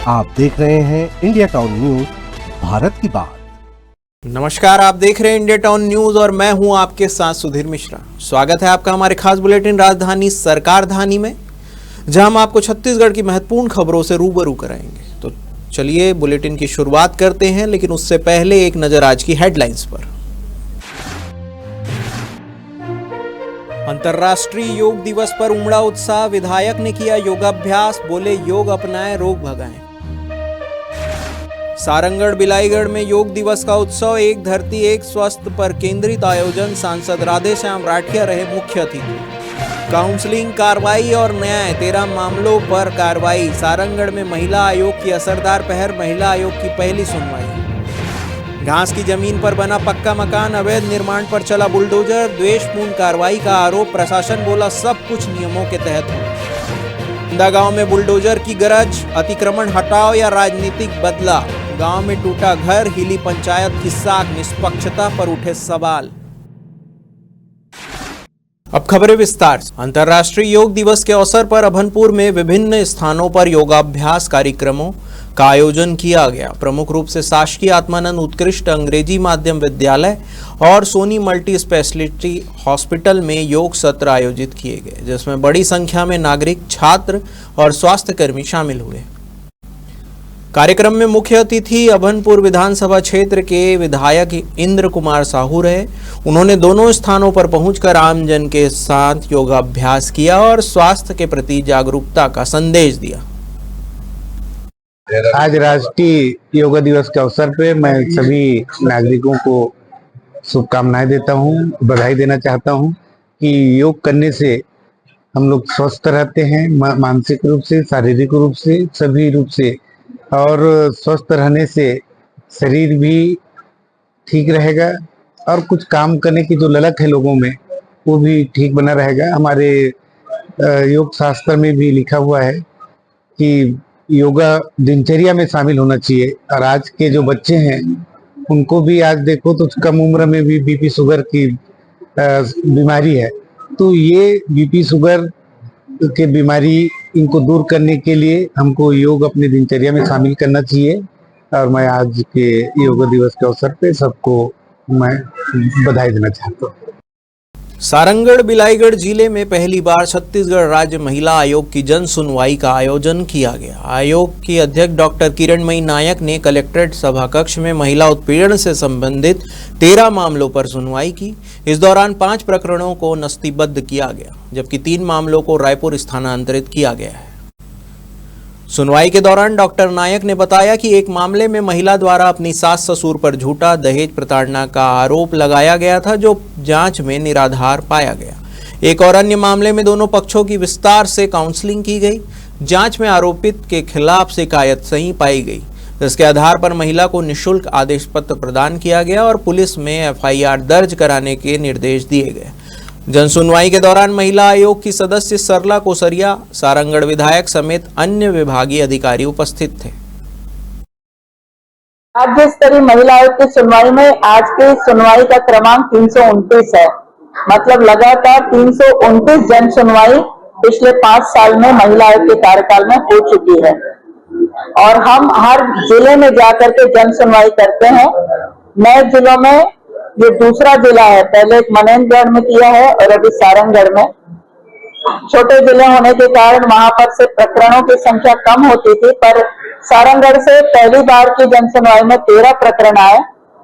आप देख रहे हैं इंडिया टाउन न्यूज, भारत की बात। नमस्कार, आप देख रहे हैं इंडिया टाउन न्यूज और मैं हूं आपके साथ सुधीर मिश्रा। स्वागत है आपका हमारे खास बुलेटिन राजधानी सरकारधानी में, जहां हम आपको छत्तीसगढ़ की महत्वपूर्ण खबरों से रूबरू कराएंगे। तो चलिए बुलेटिन की शुरुआत करते हैं, लेकिन उससे पहले एक नजर आज की हेडलाइंस पर। अंतर्राष्ट्रीय योग दिवस पर उमड़ा उत्साह, विधायक ने किया योगाभ्यास, बोले योग अपनाएं रोग भगाएं। सारंगढ़ बिलाईगढ़ में योग दिवस का उत्सव, एक धरती एक स्वास्थ्य पर केंद्रित आयोजन, सांसद राधेश्याम राठिया रहे मुख्य अतिथि। काउंसलिंग, कार्रवाई और न्याय, 13 मामलों पर कार्रवाई। सारंगढ़ में महिला आयोग की असरदार पहल, महिला आयोग की पहली सुनवाई। घास की जमीन पर बना पक्का मकान, अवैध निर्माण पर चला बुलडोजर, द्वेषपूर्ण कार्रवाई का आरोप, प्रशासन बोला सब कुछ नियमों के तहत हो। गांव में बुलडोजर की गरज, अतिक्रमण हटाओ या राजनीतिक बदला। गांव में टूटा घर, हिली पंचायत की साख, निष्पक्षता पर उठे सवाल। अब खबरें विस्तार से। अंतर्राष्ट्रीय योग दिवस के अवसर पर अभनपुर में विभिन्न स्थानों पर योगाभ्यास कार्यक्रमों का आयोजन किया गया। प्रमुख रूप से शासकीय आत्मानंद उत्कृष्ट अंग्रेजी माध्यम विद्यालय और सोनी मल्टी स्पेशलिटी हॉस्पिटल में योग सत्र आयोजित किए गए, जिसमें बड़ी संख्या में नागरिक, छात्र और स्वास्थ्य कर्मी शामिल हुए। कार्यक्रम में मुख्य अतिथि अभनपुर विधानसभा क्षेत्र के विधायक इंद्र कुमार साहू रहे। उन्होंने दोनों स्थानों पर पहुंचकर आमजन के साथ योगाभ्यास किया और स्वास्थ्य के प्रति जागरूकता का संदेश दिया। आज राष्ट्रीय योगा दिवस के अवसर पे मैं सभी नागरिकों को शुभकामनाएं देता हूं, बधाई देना चाहता हूं कि योग करने से हम लोग स्वस्थ रहते हैं, मानसिक रूप से, शारीरिक रूप से, सभी रूप से। और स्वस्थ रहने से शरीर भी ठीक रहेगा और कुछ काम करने की जो ललक है लोगों में वो भी ठीक बना रहेगा। हमारे योग शास्त्र में भी लिखा हुआ है कि योगा दिनचर्या में शामिल होना चाहिए। और आज के जो बच्चे हैं उनको भी आज देखो तो कम उम्र में भी बीपी शुगर की बीमारी है। तो ये बीपी शुगर के बीमारी इनको दूर करने के लिए हमको योग अपने दिनचर्या में शामिल करना चाहिए। और मैं आज के योग दिवस के अवसर पे सबको मैं बधाई देना चाहता हूँ। सारंगढ़ बिलाईगढ़ जिले में पहली बार छत्तीसगढ़ राज्य महिला आयोग की जन सुनवाई का आयोजन किया गया। आयोग की अध्यक्ष डॉक्टर किरणमयी नायक ने कलेक्ट्रेट सभाकक्ष में महिला उत्पीड़न से संबंधित 13 मामलों पर सुनवाई की। इस दौरान 5 प्रकरणों को नस्तीबद्ध किया गया, जबकि 3 मामलों को रायपुर स्थानांतरित किया गया है। सुनवाई के दौरान डॉक्टर नायक ने बताया कि एक मामले में महिला द्वारा अपनी सास ससुर पर झूठा दहेज प्रताड़ना का आरोप लगाया गया था, जो जांच में निराधार पाया गया। एक और अन्य मामले में दोनों पक्षों की विस्तार से काउंसलिंग की गई। जांच में आरोपित के खिलाफ शिकायत सही पाई गई, जिसके आधार पर महिला को निःशुल्क आदेश पत्र प्रदान किया गया और पुलिस में FIR दर्ज कराने के निर्देश दिए गए। जन सुनवाई के दौरान महिला आयोग की सदस्य सरला कोसरिया, सारंगढ़ विधायक समेत अन्य विभागीय अधिकारी उपस्थित थे। राज्य स्तरीय महिला आयोग की सुनवाई में आज की सुनवाई का क्रमांक 329 है। मतलब लगातार 329 जन सुनवाई पिछले 5 साल में महिला आयोग के कार्यकाल में हो चुकी है। और हम हर जिले में जाकर के जन सुनवाई करते हैं। नए जिलों में ये दूसरा जिला है, पहले एक मनेन्द्रगढ़ में किया है और अभी सारंगढ़ में। छोटे जिले होने के कारण वहां पर से प्रकरणों की संख्या कम होती थी, पर सारंगढ़ से पहली बार की जन सुनवाई में 13 प्रकरण आए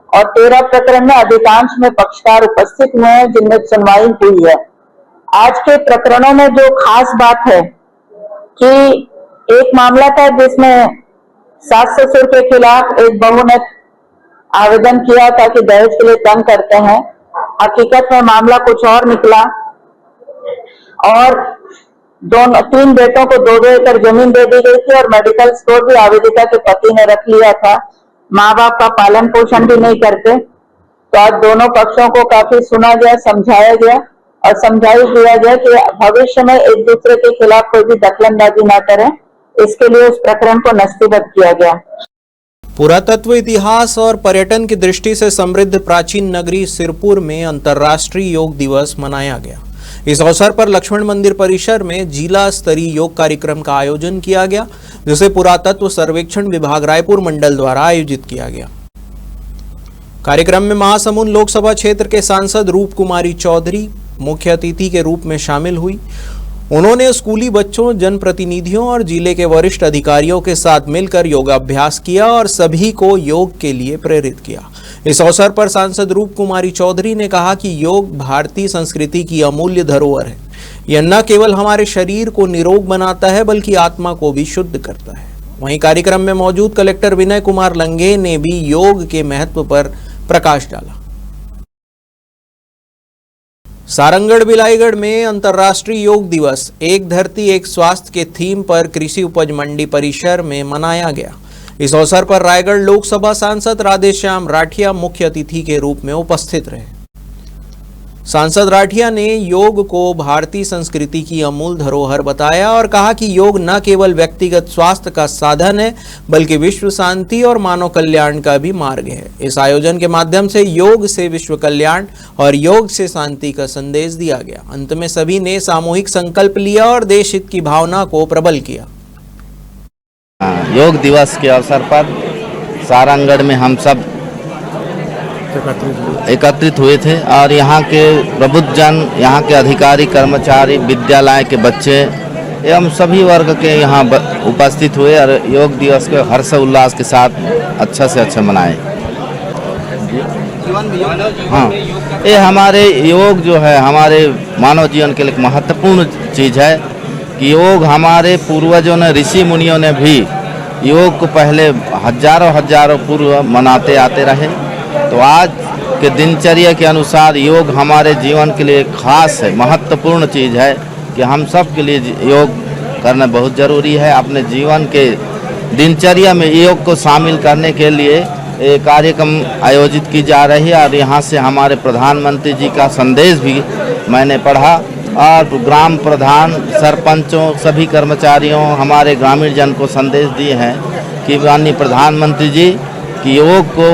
और 13 प्रकरण में अधिकांश में पक्षकार उपस्थित हुए हैं, जिनमें सुनवाई हुई है। आज के प्रकरणों में जो खास बात है कि एक मामला था जिसमें सास ससुर के खिलाफ एक बहू ने आवेदन किया था कि दहेज के लिए तंग करते हैं। हकीकत में मामला कुछ और निकला और 3 बेटों को 2-2 एकड़ जमीन दे दी गई थी और मेडिकल स्टोर भी आवेदिका के पति ने रख लिया था। माँ बाप का पालन पोषण भी नहीं करते। तो आज दोनों पक्षों को काफी सुना गया, समझाया गया और समझाई दिया गया कि भविष्य में एक दूसरे के खिलाफ कोई भी दखलंदाजी ना करें। इसके लिए उस प्रकरण को नस्तीबद्ध किया गया। पुरातत्व, इतिहास और पर्यटन की दृष्टि से समृद्ध प्राचीन नगरी सिरपुर में अंतर्राष्ट्रीय योग दिवस मनाया गया। इस अवसर पर लक्ष्मण मंदिर परिसर में जिला स्तरीय योग कार्यक्रम का आयोजन किया गया, जिसे पुरातत्व सर्वेक्षण विभाग रायपुर मंडल द्वारा आयोजित किया गया। कार्यक्रम में महासमुंद लोकसभा क्षेत्र के सांसद रूप कुमारी चौधरी मुख्य अतिथि के रूप में शामिल हुई। उन्होंने स्कूली बच्चों, जनप्रतिनिधियों और जिले के वरिष्ठ अधिकारियों के साथ मिलकर योगाभ्यास किया और सभी को योग के लिए प्रेरित किया। इस अवसर पर सांसद रूप कुमारी चौधरी ने कहा कि योग भारतीय संस्कृति की अमूल्य धरोहर है। यह न केवल हमारे शरीर को निरोग बनाता है बल्कि आत्मा को भी शुद्ध करता है। वहीं कार्यक्रम में मौजूद कलेक्टर विनय कुमार लंघे ने भी योग के महत्व पर प्रकाश डाला। सारंगढ़ बिलाईगढ़ में अंतर्राष्ट्रीय योग दिवस एक धरती एक स्वास्थ्य के थीम पर कृषि उपज मंडी परिसर में मनाया गया। इस अवसर पर रायगढ़ लोकसभा सांसद राधेश्याम राठिया मुख्य अतिथि के रूप में उपस्थित रहे। सांसद राठिया ने योग को भारतीय संस्कृति की अमूल धरोहर बताया और कहा कि योग न केवल व्यक्तिगत स्वास्थ्य का साधन है बल्कि विश्व शांति और मानव कल्याण का भी मार्ग है। इस आयोजन के माध्यम से योग से विश्व कल्याण और योग से शांति का संदेश दिया गया। अंत में सभी ने सामूहिक संकल्प लिया और देश हित की भावना को प्रबल किया। योग दिवस के अवसर पर सारंगढ़ में हम सब एकत्रित हुए थे और यहाँ के प्रबुद्धजन, यहाँ के अधिकारी, कर्मचारी, विद्यालय के बच्चे एवं सभी वर्ग के यहाँ उपस्थित हुए और योग दिवस को हर्ष उल्लास के साथ अच्छा से अच्छा मनाए। हाँ, ये हमारे योग जो है हमारे मानव जीवन के लिए एक महत्वपूर्ण चीज़ है कि योग हमारे पूर्वजों ने, ऋषि मुनियों ने भी योग को पहले हजारों पूर्व मनाते आते रहे। तो आज के दिनचर्या के अनुसार योग हमारे जीवन के लिए खास है, महत्वपूर्ण चीज़ है कि हम सब के लिए योग करना बहुत ज़रूरी है। अपने जीवन के दिनचर्या में योग को शामिल करने के लिए एक कार्यक्रम आयोजित की जा रही है और यहाँ से हमारे प्रधानमंत्री जी का संदेश भी मैंने पढ़ा और ग्राम प्रधान, सरपंचों, सभी कर्मचारियों, हमारे ग्रामीण जन को संदेश दिए हैं कि माननीय प्रधानमंत्री जी कि योग को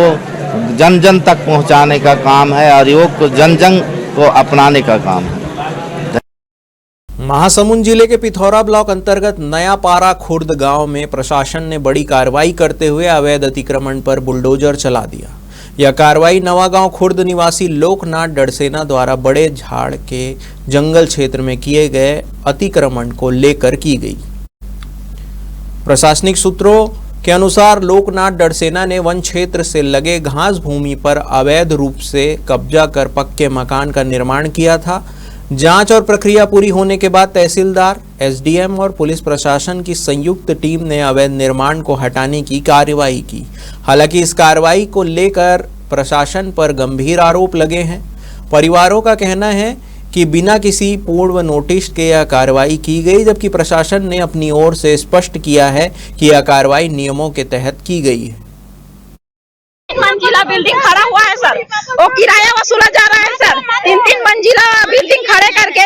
जन जन तक पहुंचाने का काम है और योग को जन जन को अपनाने का काम है। महासमुंद जिले के पिथौरा ब्लॉक अंतर्गत नया पारा खुर्द गांव में प्रशासन ने बड़ी कार्रवाई करते हुए अवैध अतिक्रमण पर बुलडोजर चला दिया। यह कार्रवाई नवागांव खुर्द निवासी लोकनाथ डड़सेना द्वारा बड़े झाड़ के जंगल क्षेत्र में किए गए अतिक्रमण को लेकर की गई। प्रशासनिक सूत्रों के अनुसार लोकनाथ डड़सेना ने वन क्षेत्र से लगे घास भूमि पर अवैध रूप से कब्जा कर पक्के मकान का निर्माण किया था। जांच और प्रक्रिया पूरी होने के बाद तहसीलदार, एसडीएम और पुलिस प्रशासन की संयुक्त टीम ने अवैध निर्माण को हटाने की कार्रवाई की। हालांकि इस कार्रवाई को लेकर प्रशासन पर गंभीर आरोप लगे हैं। परिवारों का कहना है कि बिना किसी पूर्व नोटिस के यह कार्रवाई की गई, जबकि प्रशासन ने अपनी ओर से स्पष्ट किया है कि यह कार्रवाई नियमों के तहत की गई है। मंजिला बिल्डिंग खड़ा हुआ है सर, वो किराया वसूला जा रहा है सर। 3 मंजिला बिल्डिंग खड़े करके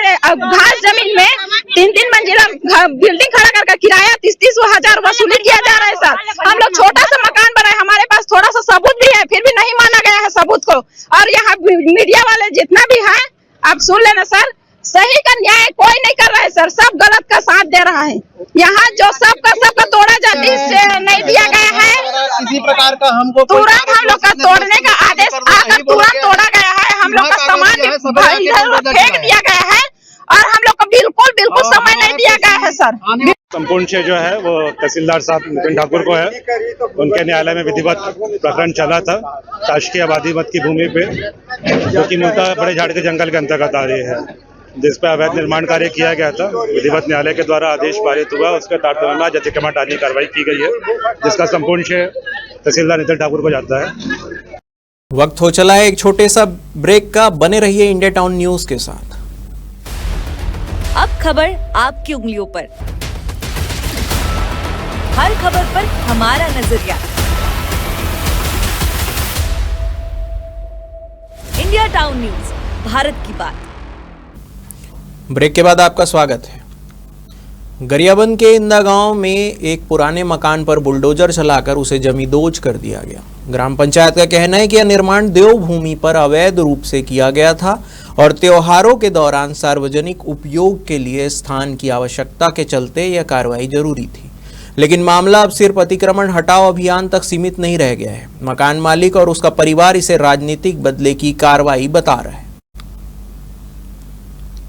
घास जमीन में 3 मंजिला बिल्डिंग खड़ा करके किराया 30 हजार वसूली किया जा रहा है सर। हम लोग छोटा सा मकान बनाए, हमारे पास थोड़ा सा सबूत भी है, फिर भी नहीं माना गया है सबूत को। और यहाँ मीडिया वाले जितना भी है आप सुन लेना सर, सही का न्याय कोई नहीं कर रहा है सर, सब गलत का साथ दे रहा है। यहाँ जो सबका तोड़ा जाती से नहीं दिया गया है, किसी प्रकार का हमको तुरंत हम लोग का तोड़ने का आदेश आकर तुरंत तोड़ा गया है। हम लोग का सामान इधर फेंक दिया गया है और हम लोग को बिल्कुल समय नहीं दिया गया है सर। संपूर्ण श्रेय जो है वो तहसीलदार साहब नितिन ठाकुर को है। उनके न्यायालय में विधिवत प्रकरण चला था शासकीय आबादी मत की भूमि पे, जो कि मूलतः बड़े झाड़ के जंगल के अंतर्गत आ रही है, जिस पर अवैध निर्माण कार्य किया गया था। विधिवत न्यायालय के द्वारा आदेश पारित हुआ, उसके तारतम्य में आज अतिक्रमण हटाने की कार्रवाई की गई है, जिसका संपूर्ण श्रेय तहसीलदार नितिन ठाकुर को जाता है। वक्त हो चला है एक छोटे सा ब्रेक का। बने रहिए इंडिया टाउन न्यूज के साथ। अब खबर आपकी उंगलियों पर, हर खबर पर हमारा नजरिया। इंडिया टाउन न्यूज, भारत की बात। ब्रेक के बाद आपका स्वागत है। गरियाबंद के इंदा गांव में एक पुराने मकान पर बुलडोजर चलाकर उसे जमींदोज कर दिया गया। ग्राम पंचायत का कहना है कि यह निर्माण देवभूमि पर अवैध रूप से किया गया था और त्योहारों के दौरान सार्वजनिक उपयोग के लिए स्थान की आवश्यकता के चलते यह कार्रवाई जरूरी थी। लेकिन मामला अब सिर्फ अतिक्रमण हटाओ अभियान तक सीमित नहीं रह गया है। मकान मालिक और उसका परिवार इसे राजनीतिक बदले की कार्रवाई बता रहा है।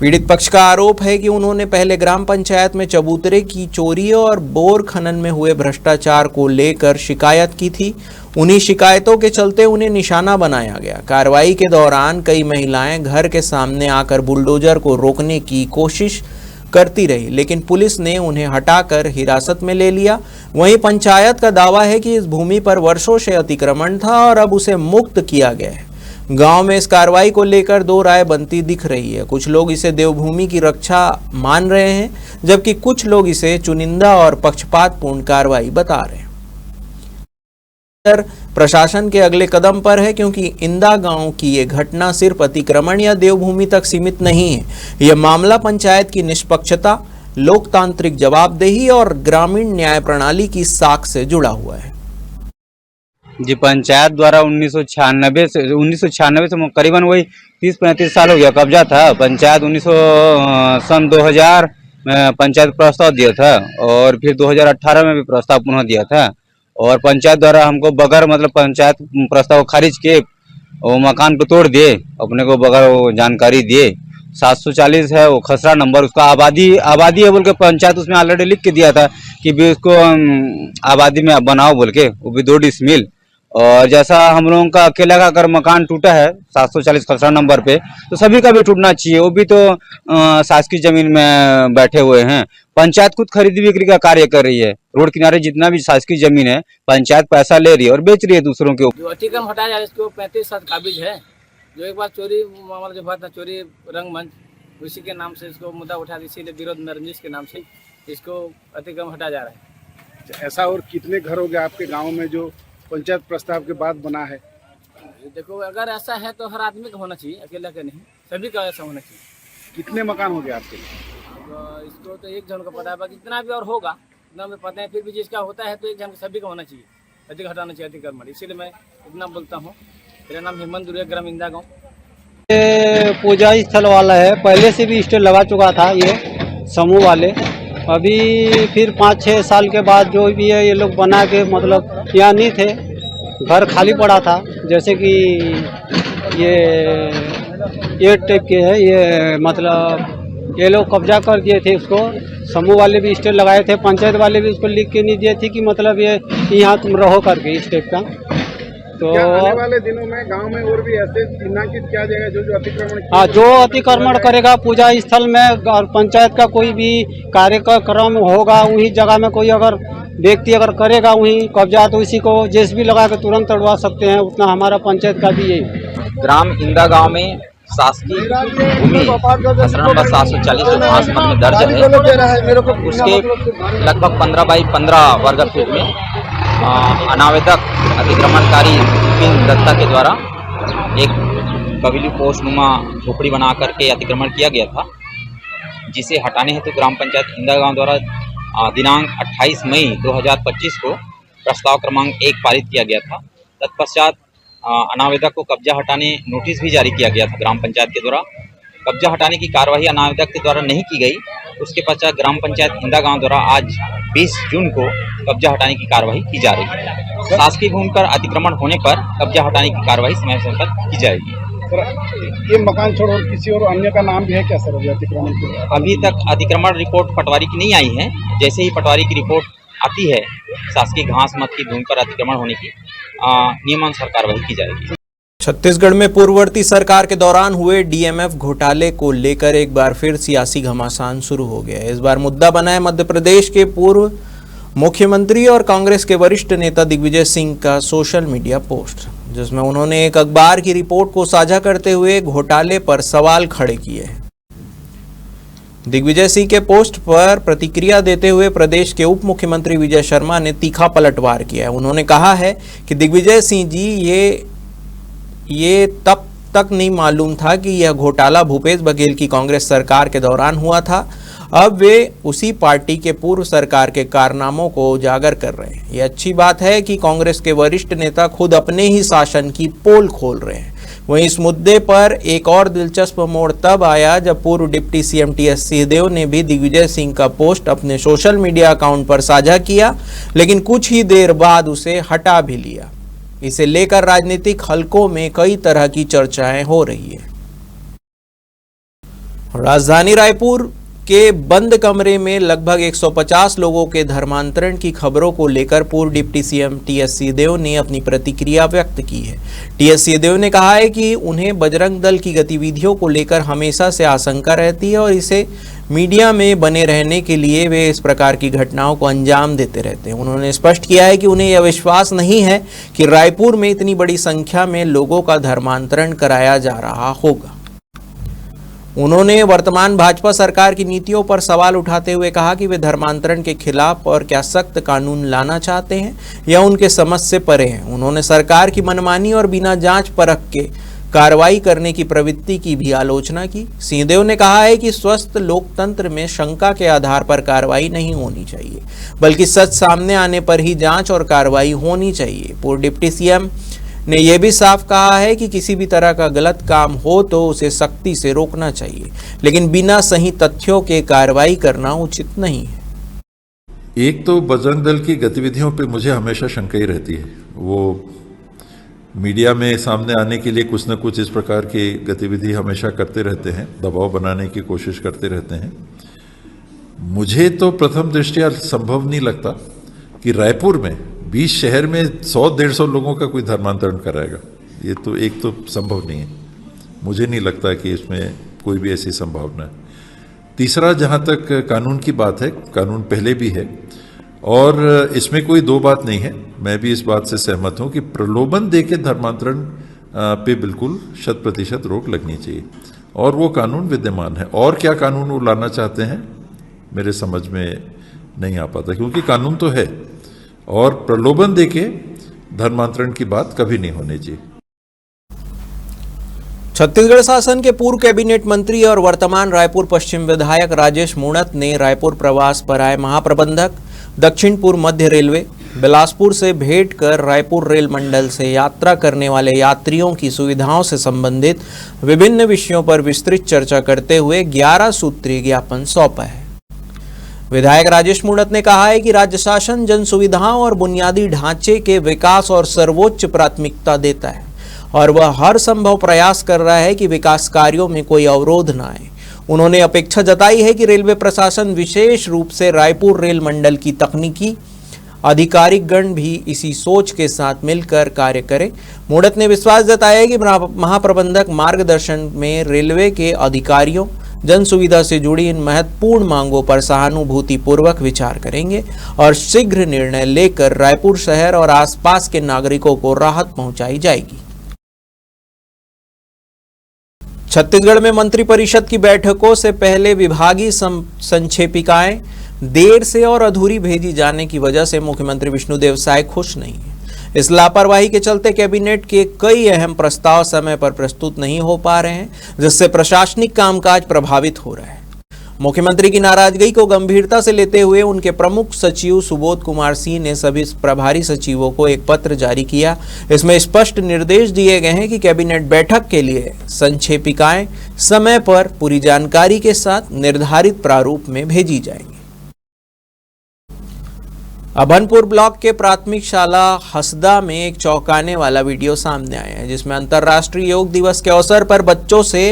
पीड़ित पक्ष का आरोप है कि उन्होंने पहले ग्राम पंचायत में चबूतरे की चोरी और बोर खनन में हुए भ्रष्टाचार को लेकर शिकायत की थी। उन्हीं शिकायतों के चलते उन्हें निशाना बनाया गया। कार्रवाई के दौरान कई महिलाएं घर के सामने आकर बुलडोजर को रोकने की कोशिश करती रही, लेकिन पुलिस ने उन्हें हटाकर हिरासत में ले लिया। वहीं पंचायत का दावा है कि इस भूमि पर वर्षों से अतिक्रमण था और अब उसे मुक्त किया गया है। गांव में इस कार्रवाई को लेकर दो राय बनती दिख रही है। कुछ लोग इसे देवभूमि की रक्षा मान रहे हैं, जबकि कुछ लोग इसे चुनिंदा और पक्षपातपूर्ण कार्रवाई बता रहे हैं। प्रशासन के अगले कदम पर है, क्योंकि इंदा गांव की ये घटना सिर्फ अतिक्रमण या देवभूमि तक सीमित नहीं है। यह मामला पंचायत की निष्पक्षता, लोकतांत्रिक जवाबदेही और ग्रामीण न्याय प्रणाली की साख से जुड़ा हुआ है। जी, पंचायत द्वारा 1996 से करीबन वही 30-35 साल हो गया कब्जा था। पंचायत 2000 में पंचायत प्रस्ताव दिया था और फिर 2018 में भी प्रस्ताव पुनः दिया था और पंचायत द्वारा हमको बगैर मतलब पंचायत प्रस्ताव खारिज के वो मकान को तोड़ दिए, अपने को बगैर वो जानकारी दिए। 740 है वो खसरा नंबर, उसका आबादी है बोल के पंचायत उसमें ऑलरेडी लिख के दिया था कि भी उसको आबादी में बनाओ बोल के, वो भी 2 डिसमिल। और जैसा हम लोगों का अकेला का अगर मकान टूटा है 740 खसरा नंबर पे, तो सभी का भी टूटना चाहिए। वो भी तो शासकीय जमीन में बैठे हुए हैं। पंचायत खुद खरीदी बिक्री का कार्य कर रही है। रोड किनारे जितना भी शासकीय जमीन है पंचायत पैसा ले रही है और बेच रही है दूसरों के ऊपर। जो अतिक्रमण हटाया जाए इसको 35 काबिज है। जो एक बार चोरी मामला जो हुआ था, चोरी रंगमंच, उसी के नाम से इसको मुद्दा उठा, इसीलिए विरोध में रंजिश के नाम से इसको अतिक्रमण हटाया जा रहा है। ऐसा और कितने घर हो गए आपके गांव में जो पंचायत प्रस्ताव के बाद बना है? देखो, अगर ऐसा है तो हर आदमी का होना चाहिए, अकेला का नहीं, सभी का ऐसा होना चाहिए। कितने मकान हो गए आपके? तो इसको तो एक जन को पता है, बाकी जितना भी और होगा इतना में पता है। फिर भी जिसका होता है तो एक जन सभी का होना चाहिए, अधिक हटाना चाहिए अतिक्रमण। इसीलिए मैं इतना बोलता हूँ। मेरा नाम हेमंत दुर्गे, ग्राम इंदा गाँव। पूजा स्थल वाला है, पहले से भी स्टॉल लगा चुका था ये समूह वाले। अभी फिर 5-6 साल के बाद जो भी है ये लोग बना के मतलब यहाँ नहीं थे, घर खाली पड़ा था। जैसे कि ये टाइप के है, ये मतलब ये लोग कब्जा कर दिए थे उसको। समूह वाले भी स्टॉल लगाए थे, पंचायत वाले भी उसको लिख के नहीं दिए थे कि मतलब ये यहाँ तुम रहो करके, इस टाइप का। तो आने वाले दिनों में गांव में और भी ऐसे चिन्हांकित किया जाएगा जो अतिक्रमण, हाँ, जो अतिक्रमण करेगा पूजा स्थल में और पंचायत का कोई भी कार्यक्रम होगा, वही जगह में कोई अगर व्यक्ति अगर करेगा वही कब्जा, तो इसी को जेसीबी लगा के तुरंत तोड़वा सकते हैं। उतना हमारा पंचायत का भी यही। ग्राम इंदा गांव में शासकीय भूमि खसरा नंबर 740 महासमन में दर्ज है। उसके लगभग 15 बाई 15 वर्ग फीट में अनावेदक अतिक्रमणकारी विपिन दत्ता के द्वारा एक कबीली पोस्ट नुमा झोपड़ी बना करके अतिक्रमण किया गया था, जिसे हटाने हेतु ग्राम पंचायत इंदा गांव द्वारा दिनांक 28 मई 2025 को प्रस्ताव क्रमांक 1 पारित किया गया था। तत्पश्चात अनावेदक को कब्जा हटाने नोटिस भी जारी किया गया था ग्राम पंचायत के द्वारा। कब्जा हटाने की कार्यवाही अनावेदक के द्वारा नहीं की गई। उसके पश्चात ग्राम पंचायत इंदा गांव द्वारा आज 20 जून को कब्जा हटाने की कार्यवाही की जा रही है। शासकीय भूमि पर अतिक्रमण होने पर कब्जा हटाने की कार्यवाही समय समय पर की जाएगी। ये मकान छोड़ और किसी और अन्य का नाम भी है क्या सर अतिक्रमण के? अभी तक अतिक्रमण रिपोर्ट पटवारी की नहीं आई है। जैसे ही पटवारी की रिपोर्ट आती है शासकीय घास मत की भूमि पर अतिक्रमण होने की नियमानुसार कार्रवाई की जाएगी। छत्तीसगढ़ में पूर्ववर्ती सरकार के दौरान हुए डीएमएफ घोटाले को लेकर एक बार फिर सियासी घमासान शुरू हो गया है। इस बार मुद्दा बना है मध्य प्रदेश के पूर्व मुख्यमंत्री और कांग्रेस के वरिष्ठ नेता दिग्विजय सिंह का सोशल मीडिया पोस्ट, जिसमें उन्होंने एक अखबार की रिपोर्ट को साझा करते हुए घोटाले पर सवाल खड़े किए हैं। दिग्विजय सिंह के पोस्ट पर प्रतिक्रिया देते हुए प्रदेश के उप मुख्यमंत्री विजय शर्मा ने तीखा पलटवार किया है। उन्होंने कहा है कि दिग्विजय सिंह जी ये तब तक नहीं मालूम था कि यह घोटाला भूपेश बघेल की कांग्रेस सरकार के दौरान हुआ था। अब वे उसी पार्टी के पूर्व सरकार के कारनामों को उजागर कर रहे हैं। ये अच्छी बात है कि कांग्रेस के वरिष्ठ नेता खुद अपने ही शासन की पोल खोल रहे हैं। वहीं इस मुद्दे पर एक और दिलचस्प मोड़ तब आया जब पूर्व डिप्टी सीएम टीएस सिंहदेव ने भी दिग्विजय सिंह का पोस्ट अपने सोशल मीडिया अकाउंट पर साझा किया, लेकिन कुछ ही देर बाद उसे हटा भी लिया। इसे लेकर राजनीतिक हलकों में कई तरह की चर्चाएं हो रही है। राजधानी रायपुर के बंद कमरे में लगभग 150 लोगों के धर्मांतरण की खबरों को लेकर पूर्व डिप्टी सीएम टीएस सिंहदेव ने अपनी प्रतिक्रिया व्यक्त की है। टीएस सिंहदेव ने कहा है कि उन्हें बजरंग दल की गतिविधियों को लेकर हमेशा से आशंका रहती है और इसे मीडिया में बने रहने के लिए वे इस प्रकार की घटनाओं को अंजाम देते रहते हैं। उन्होंने स्पष्ट किया है कि उन्हें यह विश्वास नहीं है कि रायपुर में इतनी बड़ी संख्या में लोगों का धर्मांतरण कराया जा रहा होगा। उन्होंने वर्तमान भाजपा सरकार की नीतियों पर सवाल उठाते हुए कहा कि वे धर्मांतरण के खिलाफ और क्या सख्त कानून लाना चाहते हैं या उनके समझ से परे हैं। उन्होंने सरकार की मनमानी और बिना जांच परख के कार्रवाई करने की प्रवृत्ति की भी आलोचना की। सिंहदेव ने कहा है कि स्वस्थ लोकतंत्र में शंका के आधार पर कार्रवाई नहीं होनी चाहिए, बल्कि सच सामने आने पर ही जांच और कार्रवाई होनी चाहिए। पूर्व डिप्टी सीएम ने यह भी साफ कहा है कि किसी भी तरह का गलत काम हो तो उसे सख्ती से रोकना चाहिए, लेकिन बिना सही तथ्यों के कार्रवाई करना उचित नहीं है। एक तो बजरंग दल की गतिविधियों पे मुझे हमेशा शंका ही रहती है। वो मीडिया में सामने आने के लिए कुछ न कुछ इस प्रकार की गतिविधि हमेशा करते रहते हैं, दबाव बनाने की कोशिश करते रहते हैं। मुझे तो प्रथम दृष्टया संभव नहीं लगता कि रायपुर में 20 शहर में 100-150 लोगों का कोई धर्मांतरण कराएगा। ये तो एक तो संभव नहीं है, मुझे नहीं लगता कि इसमें कोई भी ऐसी संभावना है। तीसरा, जहाँ तक कानून की बात है, कानून पहले भी है और इसमें कोई दो बात नहीं है। मैं भी इस बात से सहमत हूँ कि प्रलोभन दे के धर्मांतरण पे बिल्कुल 100% रोक लगनी चाहिए और वो कानून विद्यमान है। और क्या कानून वो लाना चाहते हैं मेरे समझ में नहीं आ पाता, क्योंकि कानून तो है और प्रलोभन देके धर्मांतरण की बात कभी नहीं होनी चाहिए। छत्तीसगढ़ शासन के पूर्व कैबिनेट मंत्री और वर्तमान रायपुर पश्चिम विधायक राजेश मूणत ने रायपुर प्रवास पर आए महाप्रबंधक दक्षिण पूर्व मध्य रेलवे बिलासपुर से भेंट कर रायपुर रेल मंडल से यात्रा करने वाले यात्रियों की सुविधाओं से संबंधित विभिन्न विषयों पर विस्तृत चर्चा करते हुए 11 सूत्रीय ज्ञापन सौंपा है। विधायक राजेश मूणत ने कहा है कि राज्य शासन जन सुविधाओं और बुनियादी ढांचे के विकास और सर्वोच्च प्राथमिकता देता है और वह हर संभव प्रयास कर रहा है कि विकास कार्यों में कोई अवरोध न आए। उन्होंने अपेक्षा जताई है कि रेलवे प्रशासन विशेष रूप से रायपुर रेल मंडल की तकनीकी अधिकारीगण भी इसी सोच के साथ मिलकर कार्य करें। मूणत ने विश्वास जताया है कि महाप्रबंधक मार्गदर्शन में रेलवे के अधिकारियों जन सुविधा से जुड़ी इन महत्वपूर्ण मांगों पर सहानुभूति पूर्वक विचार करेंगे और शीघ्र निर्णय लेकर रायपुर शहर और आसपास के नागरिकों को राहत पहुंचाई जाएगी। छत्तीसगढ़ में मंत्रिपरिषद की बैठकों से पहले विभागीय संक्षेपिकाएं देर से और अधूरी भेजी जाने की वजह से मुख्यमंत्री विष्णुदेव साय खुश नहीं है। इस लापरवाही के चलते कैबिनेट के कई अहम प्रस्ताव समय पर प्रस्तुत नहीं हो पा रहे हैं, जिससे प्रशासनिक कामकाज प्रभावित हो रहा है। मुख्यमंत्री की नाराजगी को गंभीरता से लेते हुए उनके प्रमुख सचिव सुबोध कुमार सिंह ने सभी प्रभारी सचिवों को एक पत्र जारी किया। इसमें स्पष्ट निर्देश दिए गए हैं कि कैबिनेट बैठक के लिए संक्षेपिकाएं समय पर पूरी जानकारी के साथ निर्धारित प्रारूप में भेजी जाएंगी। अभनपुर ब्लॉक के प्राथमिक शाला हसदा में एक चौंकाने वाला वीडियो सामने आया है, जिसमें अंतर्राष्ट्रीय योग दिवस के अवसर पर बच्चों से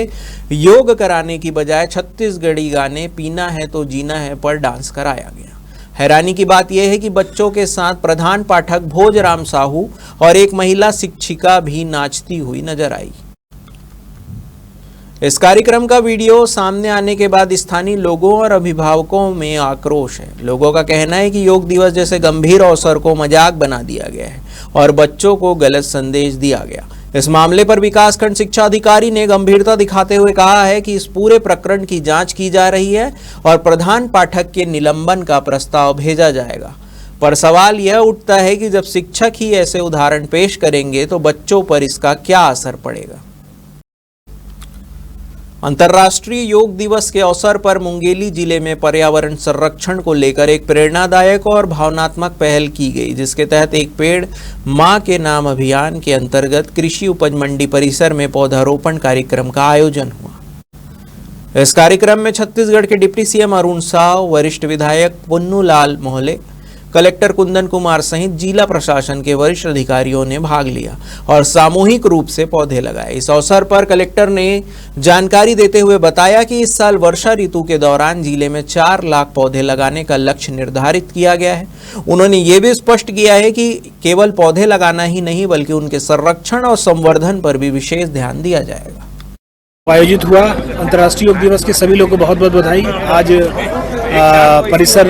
योग कराने की बजाय छत्तीसगढ़ी गाने पीना है तो जीना है पर डांस कराया गया। हैरानी की बात यह है कि बच्चों के साथ प्रधान पाठक भोजराम साहू और एक महिला शिक्षिका भी नाचती हुई नजर आई। इस कार्यक्रम का वीडियो सामने आने के बाद स्थानीय लोगों और अभिभावकों में आक्रोश है। लोगों का कहना है कि योग दिवस जैसे गंभीर अवसर को मजाक बना दिया गया है और बच्चों को गलत संदेश दिया गया। इस मामले पर विकासखंड शिक्षा अधिकारी ने गंभीरता दिखाते हुए कहा है कि इस पूरे प्रकरण की जांच की जा रही है और प्रधान पाठक के निलंबन का प्रस्ताव भेजा जाएगा। पर सवाल यह उठता है कि जब शिक्षक ही ऐसे उदाहरण पेश करेंगे तो बच्चों पर इसका क्या असर पड़ेगा। अंतर्राष्ट्रीय योग दिवस के अवसर पर मुंगेली जिले में पर्यावरण संरक्षण को लेकर एक प्रेरणादायक और भावनात्मक पहल की गई, जिसके तहत एक पेड़ मां के नाम अभियान के अंतर्गत कृषि उपज मंडी परिसर में पौधारोपण कार्यक्रम का आयोजन हुआ। इस कार्यक्रम में छत्तीसगढ़ के डिप्टी सीएम अरुण साव, वरिष्ठ विधायक पुन्नूलाल मोहले, कलेक्टर कुंदन कुमार सहित जिला प्रशासन के वरिष्ठ अधिकारियों ने भाग लिया और सामूहिक रूप से पौधे लगाए। इस अवसर पर कलेक्टर ने जानकारी देते हुए बताया कि इस साल वर्षा ऋतु के दौरान जिले में 4 लाख पौधे लगाने का लक्ष्य निर्धारित किया गया है। उन्होंने ये भी स्पष्ट किया है कि केवल पौधे लगाना ही नहीं बल्कि उनके संरक्षण और संवर्धन पर भी विशेष ध्यान दिया जाएगा। आयोजित हुआ अंतर्राष्ट्रीय योग दिवस के सभी लोगों को बहुत बहुत बधाई। आज परिसर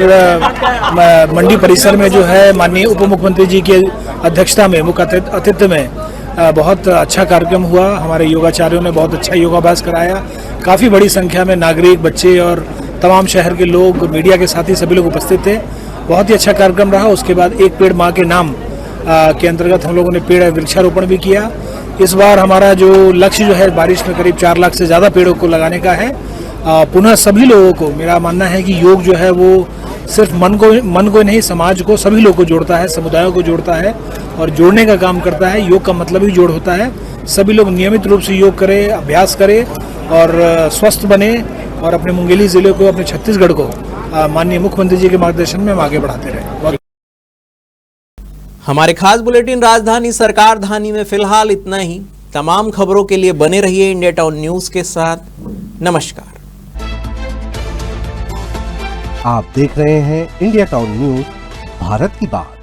मंडी परिसर में जो है माननीय उप मुख्यमंत्री जी की अध्यक्षता में मुख्य अतिथि में बहुत अच्छा कार्यक्रम हुआ। हमारे योगाचार्यों ने बहुत अच्छा योगाभ्यास कराया। काफ़ी बड़ी संख्या में नागरिक, बच्चे और तमाम शहर के लोग, मीडिया के साथी सभी लोग उपस्थित थे। बहुत ही अच्छा कार्यक्रम रहा। उसके बाद एक पेड़ माँ के नाम के अंतर्गत हम लोगों ने पेड़ वृक्षारोपण भी किया। इस बार हमारा जो लक्ष्य जो है बारिश में करीब 4 लाख से ज़्यादा पेड़ों को लगाने का है। पुनः सभी लोगों को, मेरा मानना है कि योग जो है वो सिर्फ मन को नहीं, समाज को, सभी लोगों को जोड़ता है, समुदायों को जोड़ता है और जोड़ने का काम करता है। योग का मतलब ही जोड़ होता है। सभी लोग नियमित रूप से योग करें, अभ्यास करें और स्वस्थ बने और अपने मुंगेली जिले को, अपने छत्तीसगढ़ को माननीय मुख्यमंत्री जी के मार्गदर्शन में हम आगे बढ़ाते रहें। हमारे खास बुलेटिन राजधानी सरकार धानी में फिलहाल इतना ही। तमाम खबरों के लिए बने रहिए इंडिया टाउन न्यूज के साथ। नमस्कार। आप देख रहे हैं इंडिया टाउन न्यूज, भारत की बात।